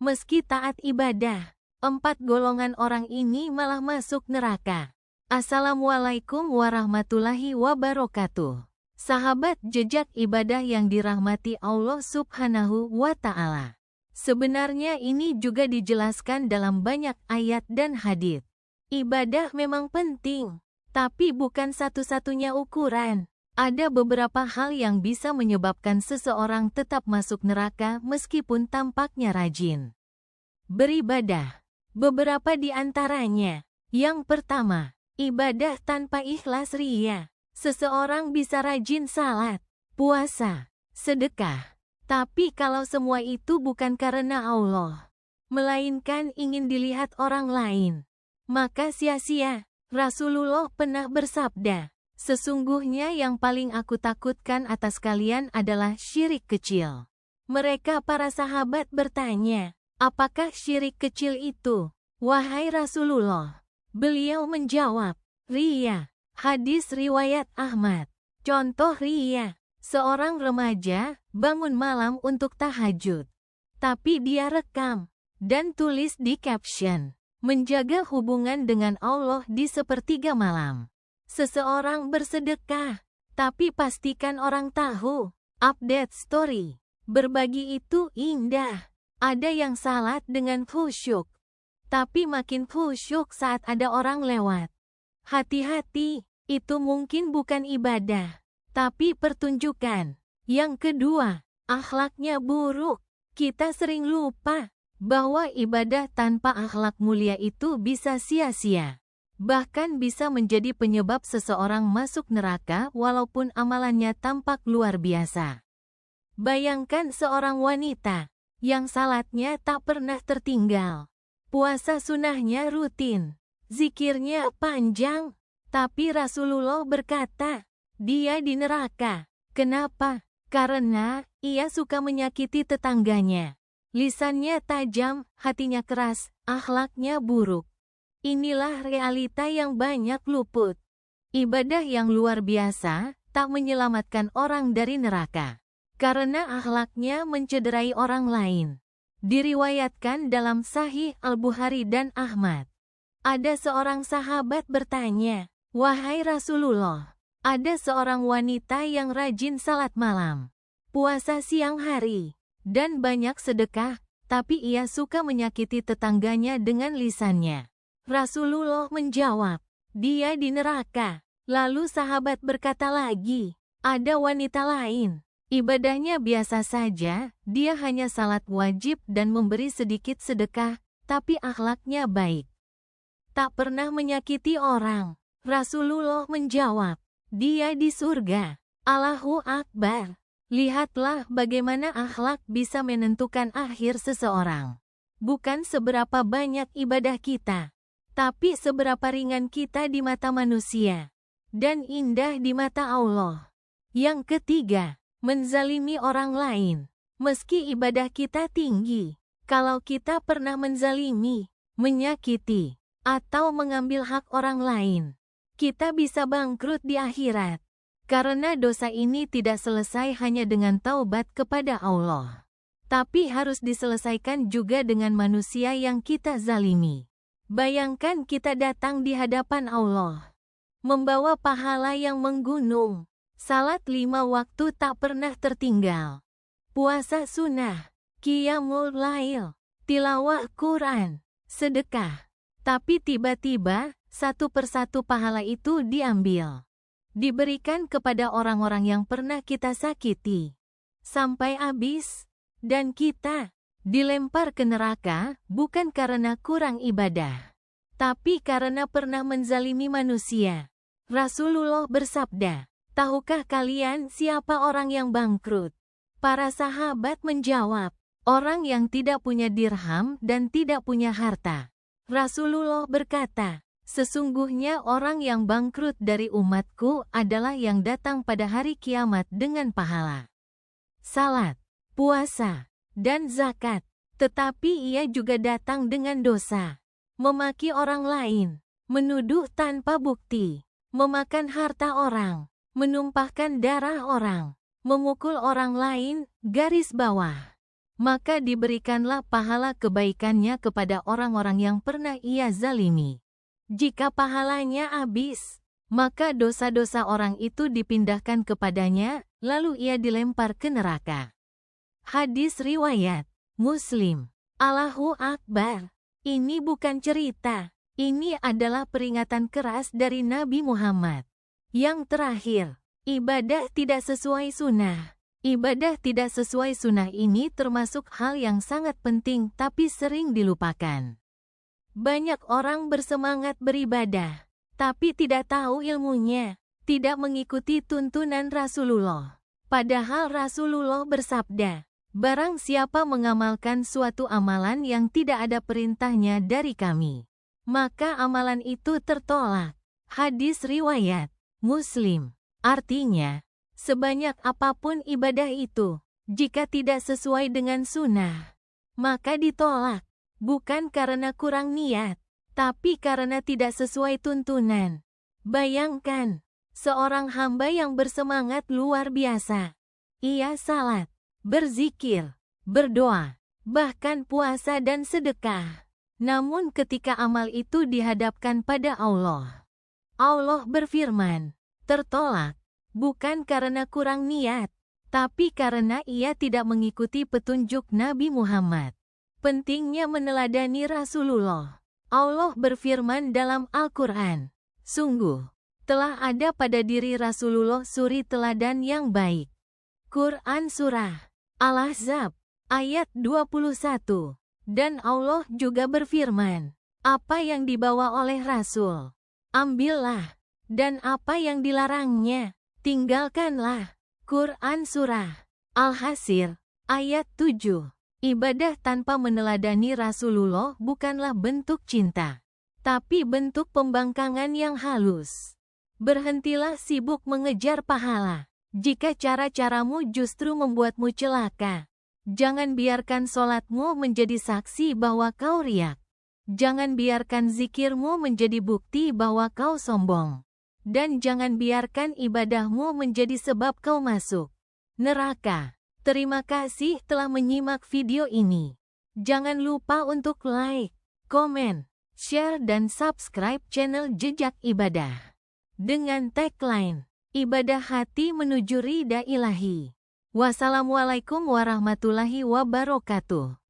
Meski taat ibadah, 4 golongan orang ini malah masuk neraka. Assalamualaikum warahmatullahi wabarakatuh. Sahabat jejak ibadah yang dirahmati Allah Subhanahu wa Ta'ala. Sebenarnya ini juga dijelaskan dalam banyak ayat dan hadits. Ibadah memang penting, tapi bukan satu-satunya ukuran. Ada beberapa hal yang bisa menyebabkan seseorang tetap masuk neraka meskipun tampaknya rajin beribadah. Beberapa di antaranya. Yang pertama, ibadah tanpa ikhlas riya. Seseorang bisa rajin salat, puasa, sedekah. Tapi kalau semua itu bukan karena Allah, melainkan ingin dilihat orang lain, maka sia-sia. Rasulullah pernah bersabda, "Sesungguhnya yang paling aku takutkan atas kalian adalah syirik kecil." Mereka para sahabat bertanya, "Apakah syirik kecil itu, wahai Rasulullah?" Beliau menjawab, "Riya." Hadis riwayat Ahmad. Contoh riya, seorang remaja bangun malam untuk tahajud, tapi dia rekam dan tulis di caption, "Menjaga hubungan dengan Allah di sepertiga malam." Seseorang bersedekah, tapi pastikan orang tahu. Update story, berbagi itu indah. Ada yang salat dengan khusyuk, tapi makin khusyuk saat ada orang lewat. Hati-hati, itu mungkin bukan ibadah, tapi pertunjukan. Yang kedua, akhlaknya buruk. Kita sering lupa bahwa ibadah tanpa akhlak mulia itu bisa sia-sia. Bahkan bisa menjadi penyebab seseorang masuk neraka walaupun amalannya tampak luar biasa. Bayangkan seorang wanita yang salatnya tak pernah tertinggal, puasa sunahnya rutin, zikirnya panjang, tapi Rasulullah berkata, dia di neraka. Kenapa? Karena ia suka menyakiti tetangganya. Lisannya tajam, hatinya keras, akhlaknya buruk. Inilah realita yang banyak luput. Ibadah yang luar biasa tak menyelamatkan orang dari neraka, karena akhlaknya mencederai orang lain. Diriwayatkan dalam Sahih Al-Bukhari dan Ahmad. Ada seorang sahabat bertanya, "Wahai Rasulullah, ada seorang wanita yang rajin salat malam, puasa siang hari, dan banyak sedekah, tapi ia suka menyakiti tetangganya dengan lisannya." Rasulullah menjawab, "Dia di neraka." Lalu sahabat berkata lagi, "Ada wanita lain, ibadahnya biasa saja, dia hanya salat wajib dan memberi sedikit sedekah, tapi akhlaknya baik. Tak pernah menyakiti orang." Rasulullah menjawab, "Dia di surga." Allahu Akbar. Lihatlah bagaimana akhlak bisa menentukan akhir seseorang. Bukan seberapa banyak ibadah kita, tapi seberapa ringan kita di mata manusia, dan indah di mata Allah. Yang ketiga, menzalimi orang lain. Meski ibadah kita tinggi, kalau kita pernah menzalimi, menyakiti, atau mengambil hak orang lain, kita bisa bangkrut di akhirat. Karena dosa ini tidak selesai hanya dengan taubat kepada Allah, tapi harus diselesaikan juga dengan manusia yang kita zalimi. Bayangkan kita datang di hadapan Allah, membawa pahala yang menggunung. Salat 5 waktu tak pernah tertinggal, puasa sunnah, qiyamul lail, tilawah Quran, sedekah. Tapi tiba-tiba, satu persatu pahala itu diambil, diberikan kepada orang-orang yang pernah kita sakiti, sampai habis, dan kita dilempar ke neraka bukan karena kurang ibadah, tapi karena pernah menzalimi manusia. Rasulullah bersabda, "Tahukah kalian siapa orang yang bangkrut?" Para sahabat menjawab, "Orang yang tidak punya dirham dan tidak punya harta." Rasulullah berkata, "Sesungguhnya orang yang bangkrut dari umatku adalah yang datang pada hari kiamat dengan pahala salat, puasa, dan zakat, tetapi ia juga datang dengan dosa, memaki orang lain, menuduh tanpa bukti, memakan harta orang, menumpahkan darah orang, memukul orang lain, garis bawah, maka diberikanlah pahala kebaikannya kepada orang-orang yang pernah ia zalimi. Jika pahalanya habis, maka dosa-dosa orang itu dipindahkan kepadanya, lalu ia dilempar ke neraka. Hadis riwayat Muslim. Allahu Akbar. Ini bukan cerita. Ini adalah peringatan keras dari Nabi Muhammad. Yang terakhir, ibadah tidak sesuai sunnah. Ibadah tidak sesuai sunnah ini termasuk hal yang sangat penting tapi sering dilupakan. Banyak orang bersemangat beribadah, tapi tidak tahu ilmunya, tidak mengikuti tuntunan Rasulullah. Padahal Rasulullah bersabda, barang siapa mengamalkan suatu amalan yang tidak ada perintahnya dari kami, maka amalan itu tertolak. Hadis riwayat Muslim. Artinya, sebanyak apapun ibadah itu, jika tidak sesuai dengan sunnah, maka ditolak. Bukan karena kurang niat, tapi karena tidak sesuai tuntunan. Bayangkan, seorang hamba yang bersemangat luar biasa. Ia salat, berzikir, berdoa, bahkan puasa dan sedekah. Namun ketika amal itu dihadapkan pada Allah, Allah berfirman, tertolak. Bukan karena kurang niat, tapi karena ia tidak mengikuti petunjuk Nabi Muhammad. Pentingnya meneladani Rasulullah. Allah berfirman dalam Al-Quran, sungguh, telah ada pada diri Rasulullah suri teladan yang baik. Quran Surah Al-Ahzab, ayat 21. Dan Allah juga berfirman, apa yang dibawa oleh Rasul, ambillah, dan apa yang dilarangnya, tinggalkanlah. Quran Surah Al-Hasir, ayat 7. Ibadah tanpa meneladani Rasulullah bukanlah bentuk cinta, tapi bentuk pembangkangan yang halus. Berhentilah sibuk mengejar pahala, jika cara-caramu justru membuatmu celaka. Jangan biarkan sholatmu menjadi saksi bahwa kau riak. Jangan biarkan zikirmu menjadi bukti bahwa kau sombong. Dan jangan biarkan ibadahmu menjadi sebab kau masuk neraka. Terima kasih telah menyimak video ini. Jangan lupa untuk like, komen, share dan subscribe channel Jejak Ibadah. Dengan tagline, ibadah hati menuju ridha ilahi. Wassalamualaikum warahmatullahi wabarakatuh.